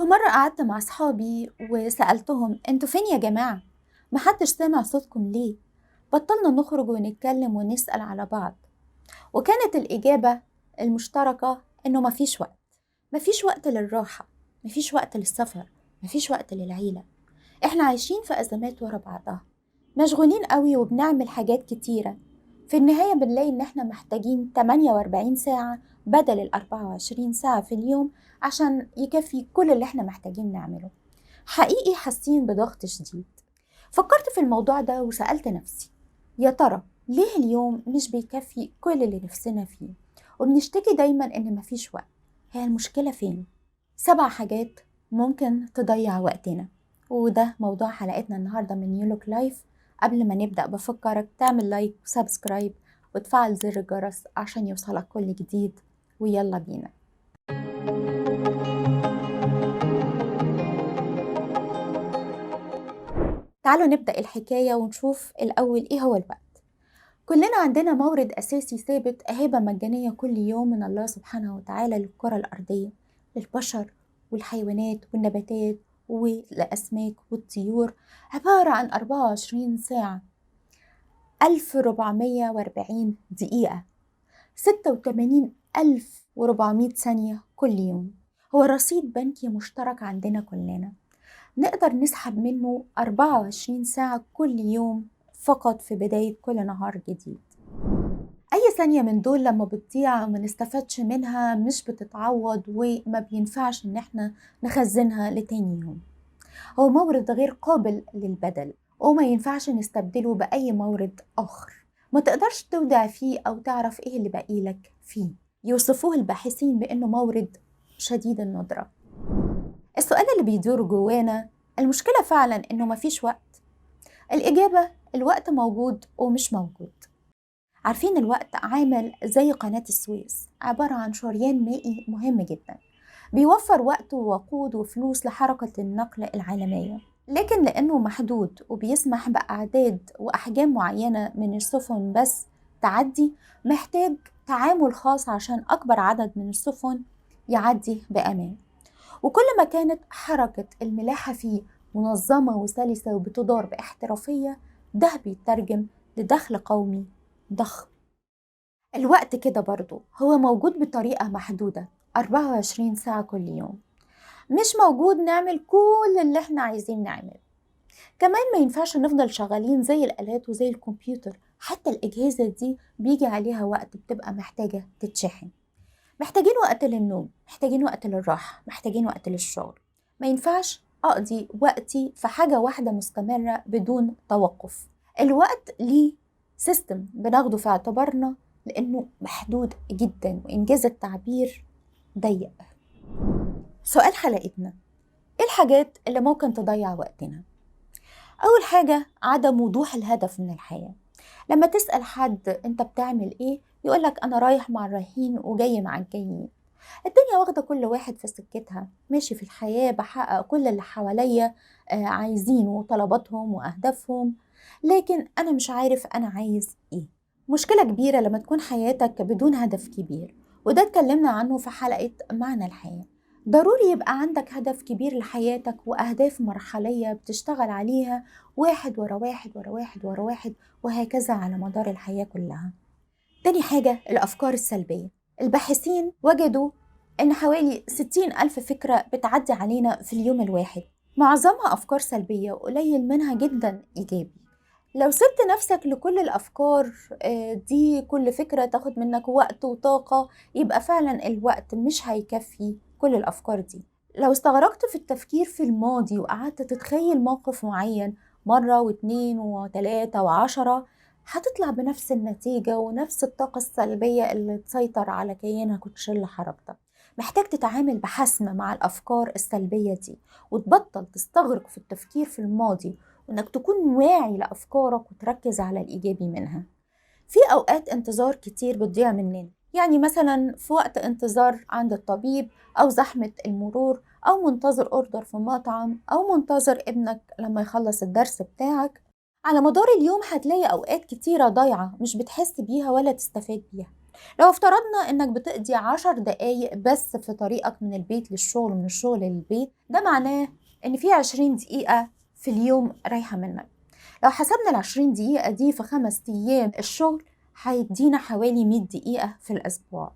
فمرة قعدت مع أصحابي وسألتهم انتوا فين يا جماعة؟ محدش سامع صوتكم ليه؟ بطلنا نخرج ونتكلم ونسأل على بعض، وكانت الإجابة المشتركة إنه مفيش وقت. مفيش وقت للراحة، مفيش وقت للسفر، مفيش وقت للعيلة. احنا عايشين في أزمات ورا بعضها، مشغولين قوي وبنعمل حاجات كتيرة. في النهاية بنلاقي إن احنا محتاجين 48 ساعة بدل ال 24 ساعة في اليوم عشان يكفي كل اللي احنا محتاجين نعمله. حقيقي حاسين بضغط شديد. فكرت في الموضوع ده وسألت نفسي، يا ترى ليه اليوم مش بيكفي كل اللي نفسنا فيه وبنشتكي دايما إن مفيش وقت؟ هي المشكلة فين؟ 7 حاجات ممكن تضيع وقتنا، وده موضوع حلقتنا النهاردة من نيولوك لايف. قبل ما نبدأ بفكرك تعمل لايك وسبسكرايب وتفعل زر الجرس عشان يوصلك كل جديد. ويلا بينا. تعالوا نبدأ الحكاية ونشوف الأول إيه هو الوقت. كلنا عندنا مورد أساسي ثابت، هبة مجانية كل يوم من الله سبحانه وتعالى للكرة الأرضية، للبشر والحيوانات والنباتات والأسماك والطيور، عبارة عن 24 ساعة، 1440 دقيقة، 86,400 ثانية كل يوم. هو رصيد بنكي مشترك عندنا كلنا، نقدر نسحب منه 24 ساعة كل يوم فقط في بداية كل نهار جديد. أي ثانية من دول لما بتضيع وما نستفادش منها مش بتتعوض وما بينفعش إن احنا نخزنها لتاني يوم. هو مورد غير قابل للبدل وما ينفعش نستبدله بأي مورد آخر. ما تقدرش تودع فيه أو تعرف إيه اللي باقيلك فيه. يوصفوه الباحثين بأنه مورد شديد الندرة. السؤال اللي بيدور جوانا، المشكلة فعلا إنه مفيش وقت؟ الإجابة الوقت موجود ومش موجود. عارفين الوقت عامل زي قناة السويس، عبارة عن شريان مائي مهم جدا، بيوفر وقت ووقود وفلوس لحركة النقل العالمية، لكن لأنه محدود وبيسمح بأعداد وأحجام معينة من السفن بس تعدي، محتاج تعامل خاص عشان أكبر عدد من السفن يعدي بأمان. وكل ما كانت حركة الملاحة فيه منظمة وسلسة وبتدار باحترافية، ده بيترجم لدخل قومي ضخم. الوقت كده برضو هو موجود بطريقة محدودة، 24 ساعة كل يوم، مش موجود نعمل كل اللي احنا عايزين نعمل. كمان ما ينفعش نفضل شغالين زي الآلات وزي الكمبيوتر، حتى الأجهزة دي بيجي عليها وقت بتبقى محتاجة تتشحن. محتاجين وقت للنوم، محتاجين وقت للراحة، محتاجين وقت للشغل. ما ينفعش أقضي وقتي في حاجة واحدة مستمرة بدون توقف. الوقت ليه سيستم بناخده في اعتبارنا لأنه محدود جدا وإنجاز التعبير ضيق. سؤال حلقتنا، إيه الحاجات اللي ممكن تضيع وقتنا؟ أول حاجة عدم وضوح الهدف من الحياة. لما تسأل حد أنت بتعمل إيه يقولك أنا رايح مع الرايحين وجاي مع الجايين. الدنيا واخدة كل واحد في سكتها، ماشي في الحياة بحقق كل اللي حواليا عايزينه وطلباتهم وأهدافهم، لكن أنا مش عارف أنا عايز إيه. مشكلة كبيرة لما تكون حياتك بدون هدف كبير، وده اتكلمنا عنه في حلقة معنى الحياة. ضروري يبقى عندك هدف كبير لحياتك وأهداف مرحلية بتشتغل عليها، واحد ورا واحد ورا واحد ورا واحد، وهكذا على مدار الحياة كلها. تاني حاجة الأفكار السلبية. الباحثين وجدوا إن حوالي 60,000 فكرة بتعدي علينا في اليوم الواحد، معظمها أفكار سلبية وقليل منها جدا إيجابي. لو سبت نفسك لكل الأفكار دي، كل فكرة تاخد منك وقت وطاقة، يبقى فعلا الوقت مش هيكفي كل الأفكار دي. لو استغرقت في التفكير في الماضي وقعدت تتخيل موقف معين مرة واتنين وتلاتة وعشرة، هتطلع بنفس النتيجة ونفس الطاقة السلبية اللي تسيطر على كيانك وتشل حركتك. محتاج تتعامل بحسم مع الأفكار السلبية دي، وتبطل تستغرق في التفكير في الماضي، وإنك تكون واعي لأفكارك وتركز على الإيجابي منها. في أوقات انتظار كتير بتضيع مننا، يعني مثلا في وقت انتظار عند الطبيب، أو زحمة المرور، أو منتظر أوردر في مطعم، أو منتظر ابنك لما يخلص الدرس بتاعك. على مدار اليوم هتلاقي أوقات كتيرة ضايعة مش بتحس بيها ولا تستفاد بيها. لو افترضنا إنك بتقضي 10 دقايق بس في طريقك من البيت للشغل ومن الشغل للبيت، ده معناه إن في 20 دقيقة في اليوم رايحة منك. لو حسبنا ال20 دقيقة دي في 5 أيام الشغل، هيدينا حوالي 100 دقيقة في الأسبوع.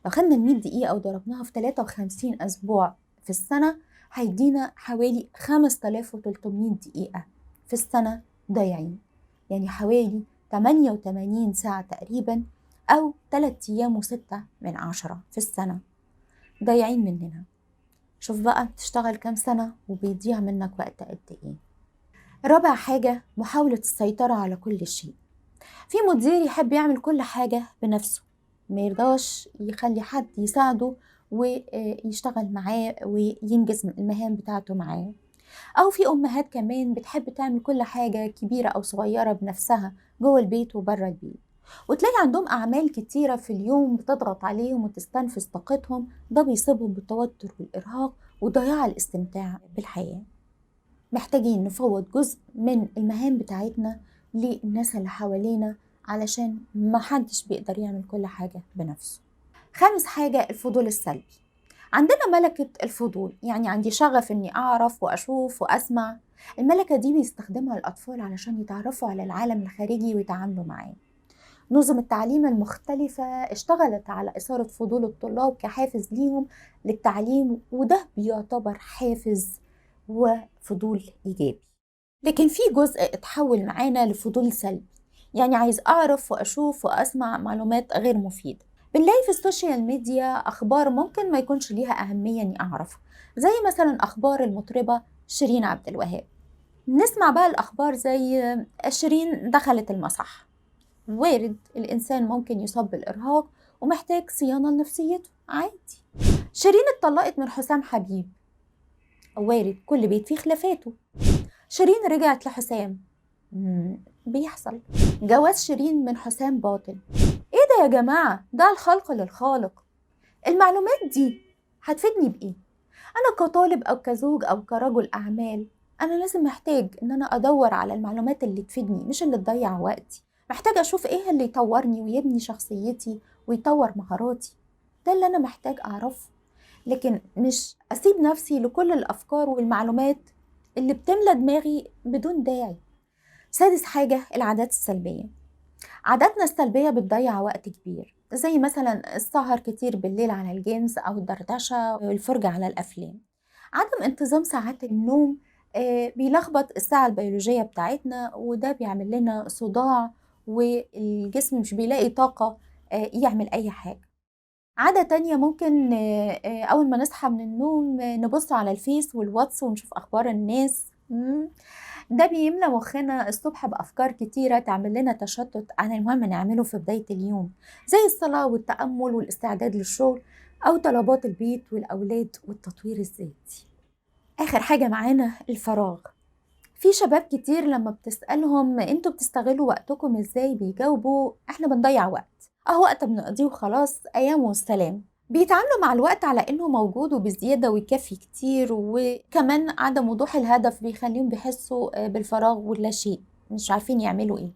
لو خدنا ال100 دقيقة وضربناها في 53 أسبوع في السنة، هيدينا حوالي 5300 دقيقة في السنة ضايعين، يعني حوالي 88 ساعة تقريبا، أو 3 أيام و6 في السنة ضايعين مننا. شوف بقى تشتغل كام سنة وبيضيع منك وقت قد إيه. رابع حاجة، محاولة السيطرة على كل شيء. في مدير يحب يعمل كل حاجة بنفسه، ما يرضاش يخلي حد يساعده ويشتغل معاه وينجز المهام بتاعته معاه. أو في أمهات كمان بتحب تعمل كل حاجة كبيرة أو صغيرة بنفسها جوه البيت وبره البيت، وتلاقي عندهم أعمال كتيرة في اليوم بتضغط عليهم وتستنفذ طاقتهم. ده بيصيبهم بالتوتر والإرهاق وضياع الاستمتاع بالحياة. محتاجين نفوض جزء من المهام بتاعتنا للناس اللي حوالينا، علشان ما حدش بيقدر يعمل كل حاجة بنفسه. خامس حاجة، الفضول السلبي. عندنا ملكة الفضول، يعني عندي شغف اني اعرف واشوف واسمع. الملكة دي بيستخدمها الاطفال علشان يتعرفوا على العالم الخارجي ويتعاملوا معاه. نظم التعليم المختلفة اشتغلت على إثارة فضول الطلاب كحافز ليهم للتعليم، وده بيعتبر حافز وفضول إيجابي. لكن في جزء اتحول معانا لفضول سلبي، يعني عايز أعرف وأشوف وأسمع معلومات غير مفيدة. بنلاقي في السوشيال ميديا أخبار ممكن ما يكونش ليها أهمية إني أعرفها، زي مثلا أخبار المطربة شيرين عبد الوهاب. نسمع بقى الأخبار زي شيرين دخلت المصح. وارد الإنسان ممكن يصاب بالإرهاق ومحتاج صيانة لنفسيته عادي. شيرين اتطلقت من حسام حبيب، وارد كل بيت فيه خلافاته. شيرين رجعت لحسام، بيحصل. جواز شيرين من حسام باطل. ايه ده يا جماعة؟ ده الخلق للخالق. المعلومات دي هتفيدني بإيه؟ أنا كطالب أو كزوج أو كرجل أعمال، أنا لازم محتاج إن أنا أدور على المعلومات اللي تفيدني مش اللي تضيع وقتي. محتاج أشوف إيه اللي يطورني ويبني شخصيتي ويطور مهاراتي. ده اللي أنا محتاج أعرفه، لكن مش أسيب نفسي لكل الأفكار والمعلومات اللي بتملى دماغي بدون داعي. سادس حاجة، العادات السلبية. عاداتنا السلبية بتضيع وقت كبير، زي مثلا السهر كتير بالليل على الجيمز أو الدردشة والفرجة على الأفلام. عدم انتظام ساعات النوم بيلخبط الساعة البيولوجية بتاعتنا، وده بيعمل لنا صداع والجسم مش بيلاقي طاقة يعمل أي حاجة. عادة تانية ممكن أول ما نصحى من النوم نبص على الفيس والواتس ونشوف أخبار الناس. ده بيملى مخنا الصبح بأفكار كتيرة تعمل لنا تشتت عن المهم نعمله في بداية اليوم، زي الصلاة والتأمل والاستعداد للشغل أو طلبات البيت والأولاد والتطوير الذاتي. آخر حاجة معانا، الفراغ. في شباب كتير لما بتسألهم انتوا بتستغلوا وقتكم ازاي، بيجاوبوا احنا بنضيع وقت، وقت بنقضيه وخلاص، ايام والسلام. بيتعاملوا مع الوقت على انه موجود وبزيادة ويكفي كتير، وكمان عدم وضوح الهدف بيخليهم بيحسوا بالفراغ واللا شيء، مش عارفين يعملوا ايه.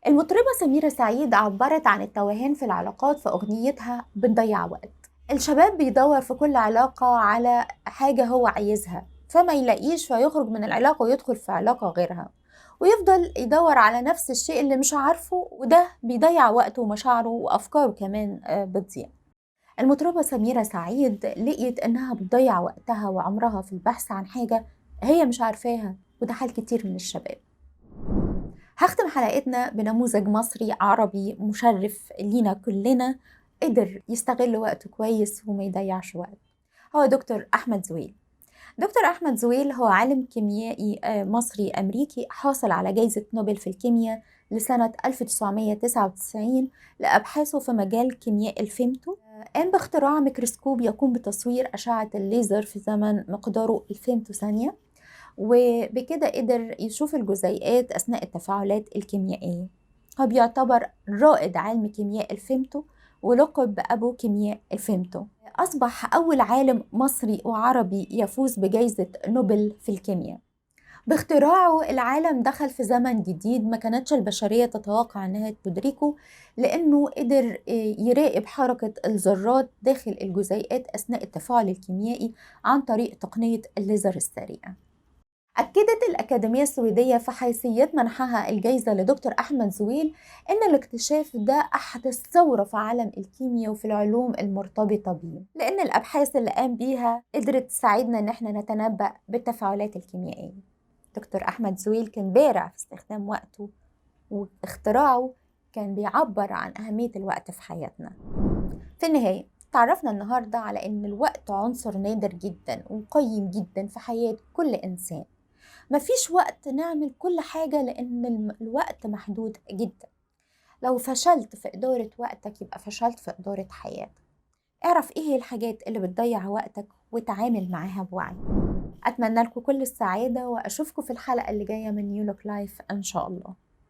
المطربة سميرة سعيد عبرت عن التوهان في العلاقات في أغنيتها بنضيع وقت. الشباب بيدور في كل علاقة على حاجة هو عايزها، فما يلاقيش فيخرج من العلاقة ويدخل في علاقة غيرها، ويفضل يدور على نفس الشيء اللي مش عارفه، وده بيضيع وقته ومشاعره وأفكاره كمان بتضيع. المطربة سميرة سعيد لقيت إنها بتضيع وقتها وعمرها في البحث عن حاجة هي مش عارفاها، وده حال كتير من الشباب. هختم حلقتنا بنموذج مصري عربي مشرف لينا كلنا، قدر يستغل وقته كويس وما يضيعش وقت. هو دكتور أحمد زويل. دكتور أحمد زويل هو عالم كيميائي مصري أمريكي، حاصل على جائزة نوبل في الكيمياء لسنة 1999 لأبحاثه في مجال كيمياء الفيمتو. قام باختراع ميكروسكوب يقوم بتصوير أشعة الليزر في زمن مقداره الفيمتو ثانية، وبكده قدر يشوف الجزيئات أثناء التفاعلات الكيميائية. هو بيعتبر رائد علم كيمياء الفيمتو، ولقب بأبو كيمياء الفيمتو. أصبح أول عالم مصري وعربي يفوز بجائزة نوبل في الكيمياء. باختراعه العالم دخل في زمن جديد ما كانتش البشرية تتوقع أنها تدركه، لأنه قدر يراقب حركة الذرات داخل الجزيئات أثناء التفاعل الكيميائي عن طريق تقنية الليزر السريع. أكدت الأكاديمية السويدية في حيثيات منحها الجائزة لدكتور أحمد زويل إن الاكتشاف ده أحدث ثورة في عالم الكيمياء وفي العلوم المرتبطة بيه، لأن الأبحاث اللي قام بيها قدرت تساعدنا إن احنا نتنبأ بالتفاعلات الكيميائية. دكتور أحمد زويل كان بارع في استخدام وقته، واختراعه كان بيعبر عن أهمية الوقت في حياتنا. في النهاية تعرفنا النهاردة على إن الوقت عنصر نادر جدا وقيم جدا في حياة كل إنسان. مفيش وقت نعمل كل حاجة لأن الوقت محدود جدا. لو فشلت في إدارة وقتك يبقى فشلت في إدارة حياتك. اعرف إيه هي الحاجات اللي بتضيع وقتك وتعامل معاها بوعي. أتمنى لكم كل السعادة وأشوفكم في الحلقة اللي جاية من نيو لوك لايف إن شاء الله.